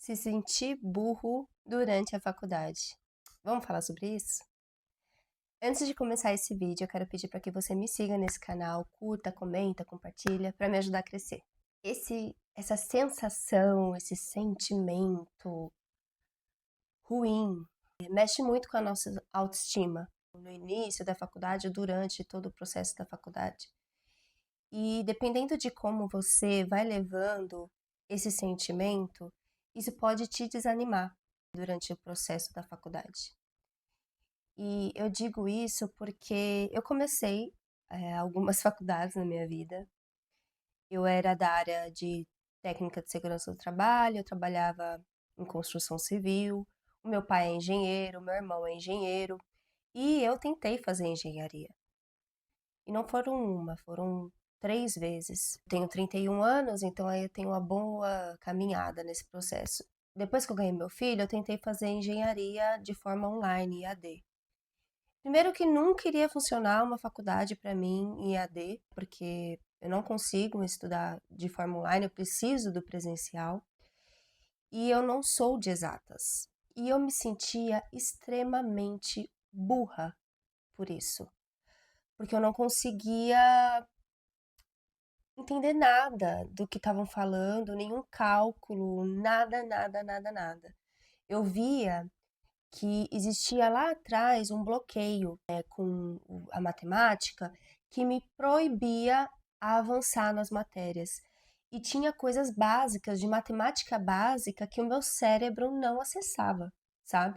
Se sentir burro durante a faculdade. Vamos falar sobre isso? Antes de começar esse vídeo, eu quero pedir para que você me siga nesse canal, curta, comenta, compartilha, para me ajudar a crescer. Essa sensação, esse sentimento ruim, mexe muito com a nossa autoestima, no início da faculdade, durante todo o processo da faculdade. E dependendo de como você vai levando esse sentimento, isso pode te desanimar durante o processo da faculdade. E eu digo isso porque eu comecei algumas faculdades na minha vida. Eu era da área de técnica de segurança do trabalho, eu trabalhava em construção civil, o meu pai é engenheiro, o meu irmão é engenheiro, e eu tentei fazer engenharia. E não foram uma, foram 3 vezes. Tenho 31 anos, então aí eu tenho uma boa caminhada nesse processo. Depois que eu ganhei meu filho, eu tentei fazer engenharia de forma online, EAD. Primeiro que nunca iria funcionar uma faculdade para mim em EAD, porque eu não consigo estudar de forma online, eu preciso do presencial. E eu não sou de exatas. E eu me sentia extremamente burra por isso, porque eu não conseguia entender nada do que estavam falando, nenhum cálculo, nada, nada, nada, nada. Eu via que existia lá atrás um bloqueio com a matemática que me proibia a avançar nas matérias. E tinha coisas básicas, de matemática básica, que o meu cérebro não acessava, sabe?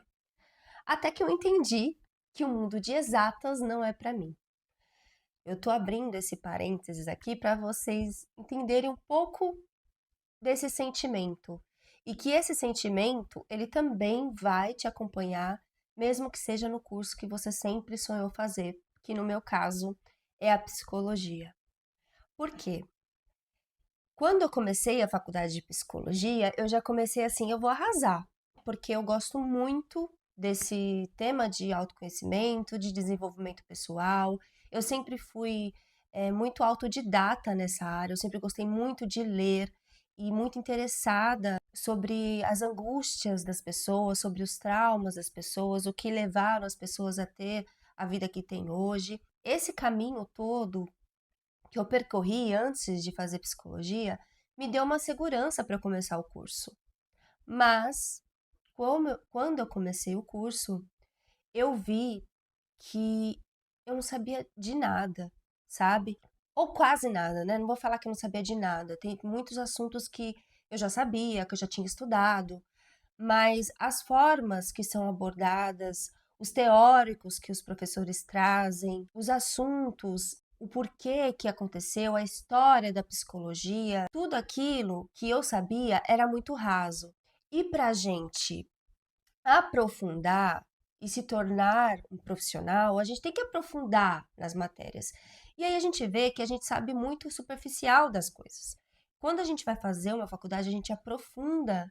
Até que eu entendi que o mundo de exatas não é para mim. Eu tô abrindo esse parênteses aqui para vocês entenderem um pouco desse sentimento. E que esse sentimento, ele também vai te acompanhar, mesmo que seja no curso que você sempre sonhou fazer, que no meu caso é a psicologia. Por quê? Quando eu comecei a faculdade de psicologia, eu já comecei assim, eu vou arrasar, porque eu gosto muito desse tema de autoconhecimento, de desenvolvimento pessoal. Eu sempre fui muito autodidata nessa área, eu sempre gostei muito de ler e muito interessada sobre as angústias das pessoas, sobre os traumas das pessoas, o que levaram as pessoas a ter a vida que têm hoje. Esse caminho todo que eu percorri antes de fazer psicologia me deu uma segurança para começar o curso. Mas, quando eu comecei o curso, eu vi que eu não sabia de nada, sabe? Ou quase nada, né? Não vou falar que eu não sabia de nada. Tem muitos assuntos que eu já sabia, que eu já tinha estudado, mas as formas que são abordadas, os teóricos que os professores trazem, os assuntos, o porquê que aconteceu, a história da psicologia, tudo aquilo que eu sabia era muito raso. E para a gente aprofundar e se tornar um profissional, a gente tem que aprofundar nas matérias. E aí a gente vê que a gente sabe muito superficial das coisas. Quando a gente vai fazer uma faculdade, a gente aprofunda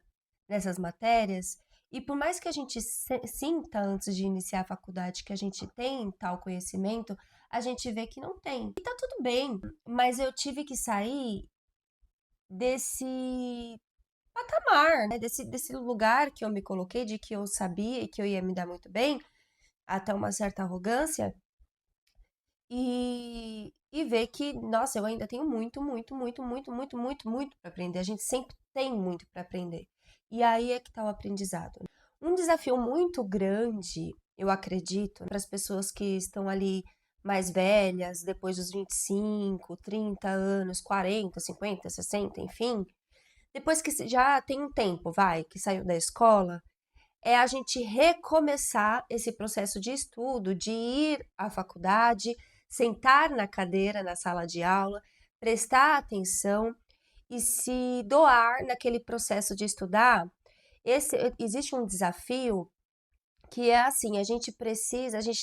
nessas matérias, e por mais que a gente sinta antes de iniciar a faculdade que a gente tem tal conhecimento, a gente vê que não tem. E tá tudo bem, mas eu tive que sair desse patamar, né? Desse lugar que eu me coloquei, de que eu sabia e que eu ia me dar muito bem, até uma certa arrogância, e ver que, nossa, eu ainda tenho muito, muito, muito, muito, muito, muito, muito para aprender. A gente sempre tem muito para aprender. E aí é que está o aprendizado. Um desafio muito grande, eu acredito, para as pessoas que estão ali mais velhas, depois dos 25, 30 anos, 40, 50, 60, enfim, depois que já tem um tempo, vai, que saiu da escola, é a gente recomeçar esse processo de estudo, de ir à faculdade, sentar na cadeira, na sala de aula, prestar atenção e se doar naquele processo de estudar. Existe um desafio que é assim, a gente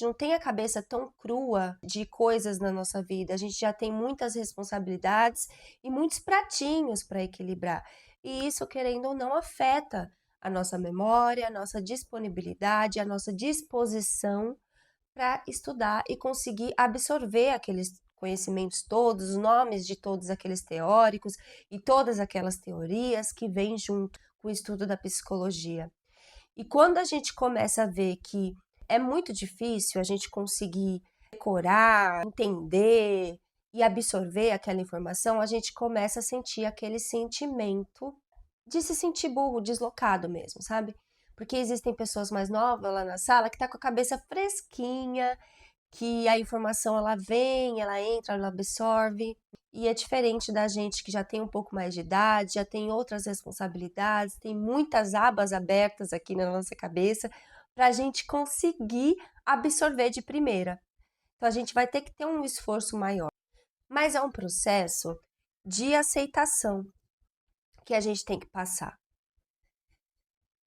não tem a cabeça tão crua de coisas na nossa vida, a gente já tem muitas responsabilidades e muitos pratinhos para equilibrar. E isso, querendo ou não, afeta a nossa memória, a nossa disponibilidade, a nossa disposição para estudar e conseguir absorver aqueles conhecimentos todos, os nomes de todos aqueles teóricos e todas aquelas teorias que vêm junto com o estudo da psicologia. E quando a gente começa a ver que é muito difícil a gente conseguir decorar, entender e absorver aquela informação, a gente começa a sentir aquele sentimento de se sentir burro, deslocado mesmo, sabe? Porque existem pessoas mais novas lá na sala que tá com a cabeça fresquinha, que a informação ela vem, ela entra, ela absorve, e é diferente da gente que já tem um pouco mais de idade, já tem outras responsabilidades, tem muitas abas abertas aqui na nossa cabeça para a gente conseguir absorver de primeira. Então a gente vai ter que ter um esforço maior. Mas é um processo de aceitação que a gente tem que passar.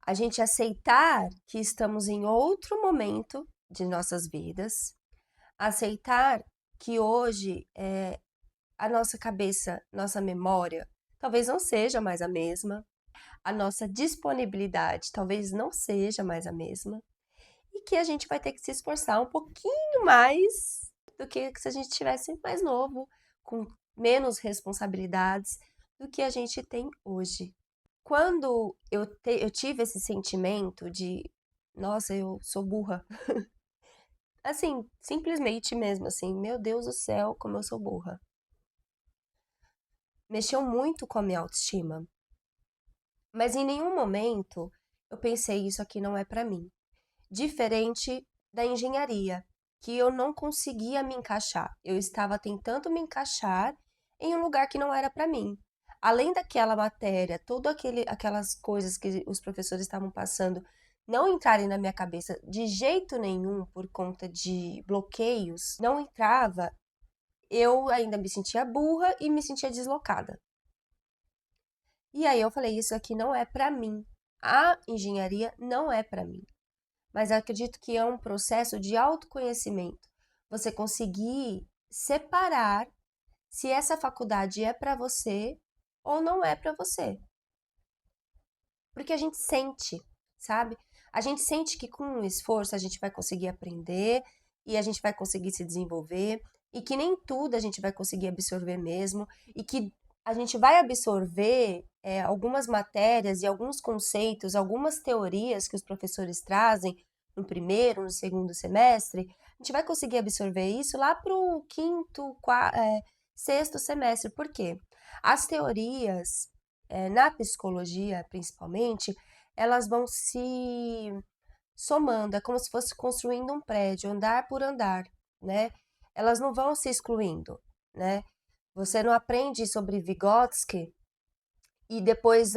A gente aceitar que estamos em outro momento de nossas vidas, aceitar que hoje a nossa cabeça, nossa memória, talvez não seja mais a mesma, a nossa disponibilidade talvez não seja mais a mesma, e que a gente vai ter que se esforçar um pouquinho mais do que se a gente tivesse mais novo, com menos responsabilidades do que a gente tem hoje. Quando eu tive esse sentimento de, nossa, eu sou burra, assim, simplesmente mesmo, assim, meu Deus do céu, como eu sou burra. Mexeu muito com a minha autoestima. Mas em nenhum momento eu pensei, isso aqui não é para mim. Diferente da engenharia, que eu não conseguia me encaixar. Eu estava tentando me encaixar em um lugar que não era para mim. Além daquela matéria, aquelas coisas que os professores estavam passando não entrarem na minha cabeça de jeito nenhum por conta de bloqueios, não entrava, eu ainda me sentia burra e me sentia deslocada. E aí eu falei, isso aqui não é para mim. A engenharia não é para mim. Mas eu acredito que é um processo de autoconhecimento. Você conseguir separar se essa faculdade é para você ou não é para você. Porque a gente sente, sabe? A gente sente que com o esforço a gente vai conseguir aprender e a gente vai conseguir se desenvolver e que nem tudo a gente vai conseguir absorver mesmo e que a gente vai absorver algumas matérias e alguns conceitos, algumas teorias que os professores trazem no primeiro, no segundo semestre, a gente vai conseguir absorver isso lá para o quinto, sexto semestre. Por quê? As teorias na psicologia, principalmente, elas vão se somando, é como se fosse construindo um prédio, andar por andar, né? Elas não vão se excluindo, né? Você não aprende sobre Vygotsky e depois,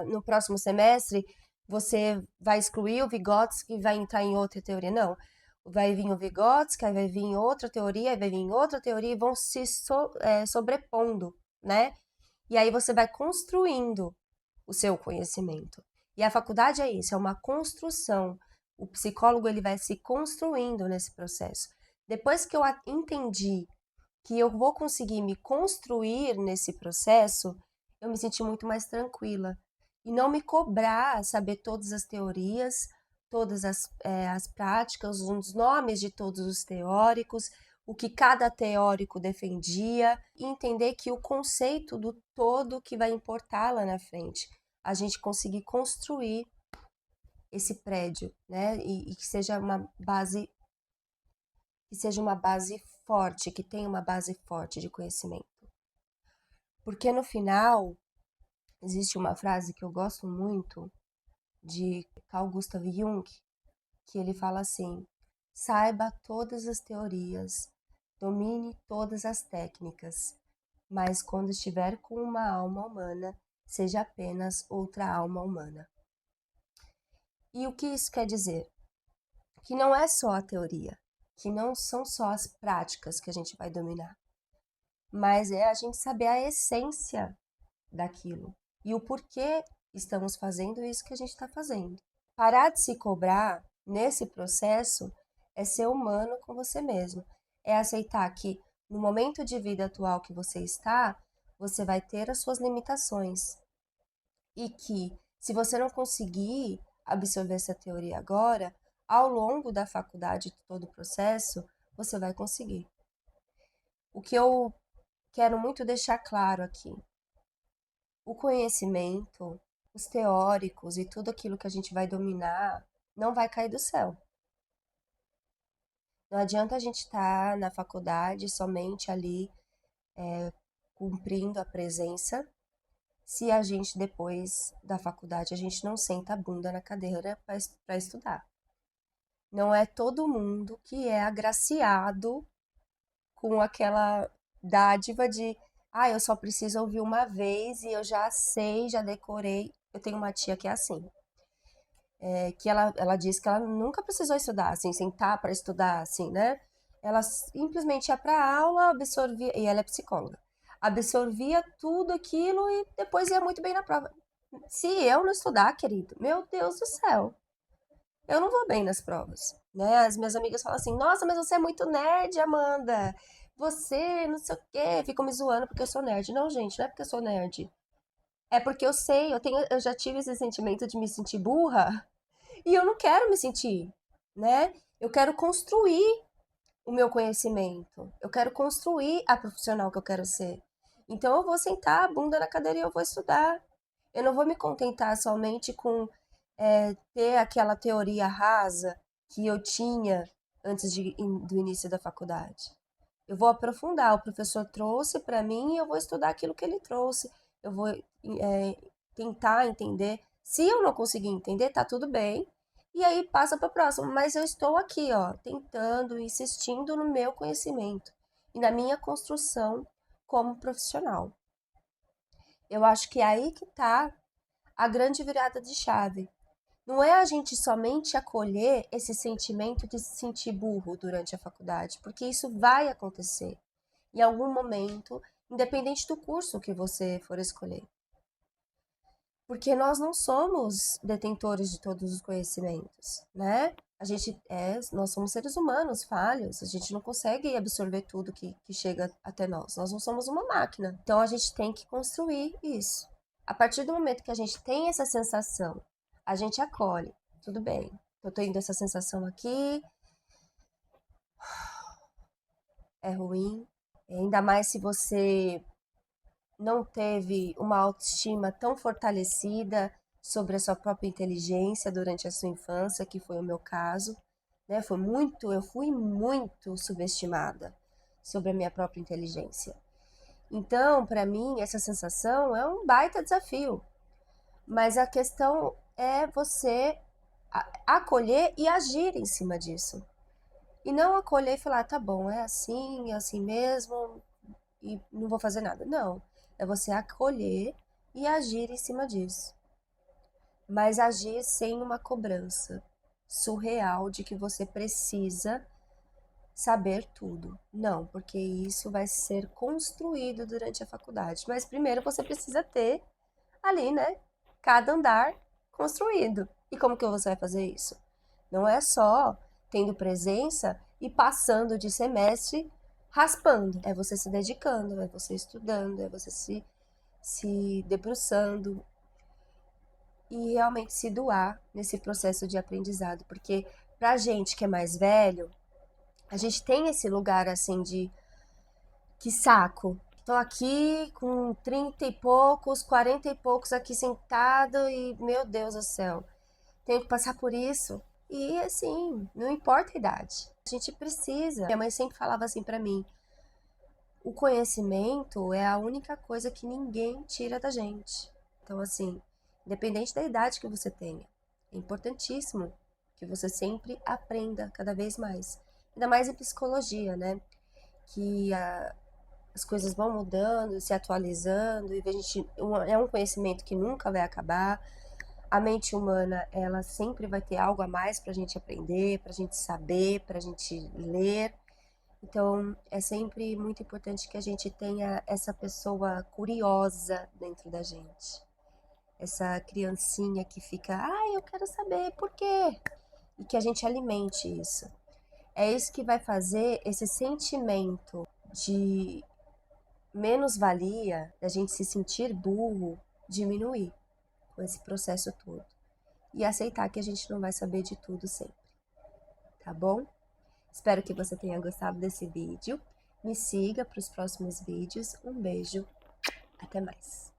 no próximo semestre, você vai excluir o Vygotsky e vai entrar em outra teoria. Não. Vai vir o Vygotsky, aí vai vir outra teoria, aí vai vir outra teoria e vão se sobrepondo, né? E aí você vai construindo o seu conhecimento. E a faculdade é isso, é uma construção. O psicólogo ele vai se construindo nesse processo. Depois que eu entendi que eu vou conseguir me construir nesse processo, eu me senti muito mais tranquila. E não me cobrar saber todas as teorias, todas as práticas, os nomes de todos os teóricos, o que cada teórico defendia, e entender que o conceito do todo que vai importar lá na frente, a gente conseguir construir esse prédio, né? E que seja uma base forte, que tenha uma base forte de conhecimento. Porque no final, existe uma frase que eu gosto muito de Carl Gustav Jung, que ele fala assim: saiba todas as teorias, domine todas as técnicas, mas quando estiver com uma alma humana, seja apenas outra alma humana. E o que isso quer dizer? Que não é só a teoria, que não são só as práticas que a gente vai dominar, mas é a gente saber a essência daquilo e o porquê estamos fazendo isso que a gente está fazendo. Parar de se cobrar nesse processo é ser humano com você mesmo, é aceitar que no momento de vida atual que você está, você vai ter as suas limitações e que se você não conseguir absorver essa teoria agora, ao longo da faculdade, de todo o processo, você vai conseguir. O que eu quero muito deixar claro aqui, o conhecimento os teóricos e tudo aquilo que a gente vai dominar não vai cair do céu. Não adianta a gente estar na faculdade somente ali cumprindo a presença, se a gente depois da faculdade a gente não senta a bunda na cadeira para estudar. Não é todo mundo que é agraciado com aquela dádiva de, eu só preciso ouvir uma vez e eu já sei, já decorei. Eu tenho uma tia que é assim, que ela diz que ela nunca precisou estudar, assim, sentar para estudar, assim, né? Ela simplesmente ia para aula, absorvia, e ela é psicóloga, absorvia tudo aquilo e depois ia muito bem na prova. Se eu não estudar, querido, meu Deus do céu, eu não vou bem nas provas, né? As minhas amigas falam assim, nossa, mas você é muito nerd, Amanda. Você, não sei o quê, ficam me zoando porque eu sou nerd. Não, gente, não é porque eu sou nerd. É porque eu sei, eu já tive esse sentimento de me sentir burra e eu não quero me sentir, né? Eu quero construir o meu conhecimento. Eu quero construir a profissional que eu quero ser. Então eu vou sentar a bunda na cadeira e eu vou estudar. Eu não vou me contentar somente com ter aquela teoria rasa que eu tinha antes do início da faculdade. Eu vou aprofundar. O professor trouxe para mim e eu vou estudar aquilo que ele trouxe. Eu vou tentar entender. Se eu não conseguir entender, tá tudo bem. E aí passa para o próximo. Mas eu estou aqui, ó, tentando, insistindo no meu conhecimento e na minha construção como profissional. Eu acho que é aí que tá a grande virada de chave. Não é a gente somente acolher esse sentimento de se sentir burro durante a faculdade, porque isso vai acontecer em algum momento, independente do curso que você for escolher. Porque nós não somos detentores de todos os conhecimentos, né? Nós somos seres humanos falhos, a gente não consegue absorver tudo que chega até nós. Nós não somos uma máquina. Então a gente tem que construir isso. A partir do momento que a gente tem essa sensação, a gente acolhe, tudo bem. Eu tô tendo essa sensação aqui, é ruim. Ainda mais se você não teve uma autoestima tão fortalecida sobre a sua própria inteligência durante a sua infância, que foi o meu caso, né? Eu fui muito subestimada sobre a minha própria inteligência. Então, para mim, essa sensação é um baita desafio. Mas a questão é você acolher e agir em cima disso. E não acolher e falar, tá bom, é assim mesmo, e não vou fazer nada. Não. É você acolher e agir em cima disso. Mas agir sem uma cobrança surreal de que você precisa saber tudo. Não, porque isso vai ser construído durante a faculdade. Mas primeiro você precisa ter ali, né? Cada andar construído. E como que você vai fazer isso? Não é só tendo presença e passando de semestre raspando. É você se dedicando, é você estudando, é você se debruçando e realmente se doar nesse processo de aprendizado. Porque pra gente que é mais velho, a gente tem esse lugar assim de que saco. Tô aqui com 30 e poucos, 40 e poucos aqui sentado e, meu Deus do céu, tenho que passar por isso. E assim, não importa a idade. A gente precisa. Minha mãe sempre falava assim pra mim: o conhecimento é a única coisa que ninguém tira da gente. Então, assim, independente da idade que você tenha, é importantíssimo que você sempre aprenda cada vez mais. Ainda mais em psicologia, né? Que as coisas vão mudando, se atualizando, e é um conhecimento que nunca vai acabar. A mente humana, ela sempre vai ter algo a mais para a gente aprender, para a gente saber, para a gente ler. Então, é sempre muito importante que a gente tenha essa pessoa curiosa dentro da gente. Essa criancinha que fica, eu quero saber por quê? E que a gente alimente isso. É isso que vai fazer esse sentimento de menos-valia, da gente se sentir burro, diminuir com esse processo todo. E aceitar que a gente não vai saber de tudo sempre, tá bom? Espero que você tenha gostado desse vídeo. Me siga para os próximos vídeos. Um beijo, até mais.